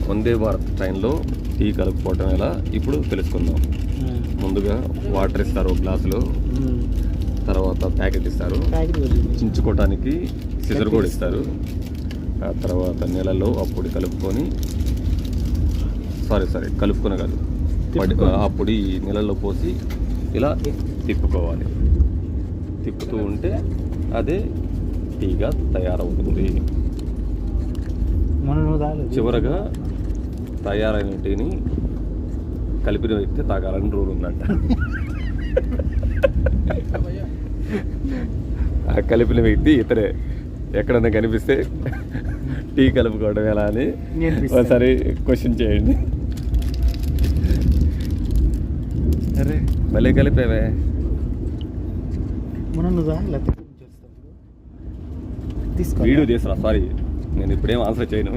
వందే భారత్ ట్రైన్లో టీ కలుపుకోవటం ఎలా ఇప్పుడు తెలుసుకుందాం. ముందుగా వాటర్ ఇస్తారు గ్లాసులో, తర్వాత ప్యాకెట్ ఇస్తారు, చించుకోవటానికి సిజర్ కూడా ఇస్తారు. ఆ తర్వాత నీళ్ళలో ఆ పొడి కలుపుకొని కలుపుకొని కాదు ఆ పొడి నీళ్ళలో పోసి ఇలా తిప్పుకోవాలి. తిప్పుతూ ఉంటే అదే టీగా తయారవుతుంది. చివరగా తయారైన టీని కలిపిన వ్యక్తి తాగాలని రూల్ ఉందంట. ఆ కలిపిన వ్యక్తి ఇతరే. ఎక్కడన్నా కనిపిస్తే టీ కలుపుకోవడం ఎలా అని ఒకసారి క్వశ్చన్ చేయండి. అరే మళ్ళీ కలిపేవే. వీడియో తీసుకురా. సారీ, నేను ఇప్పుడేం ఆన్సర్ చేయను.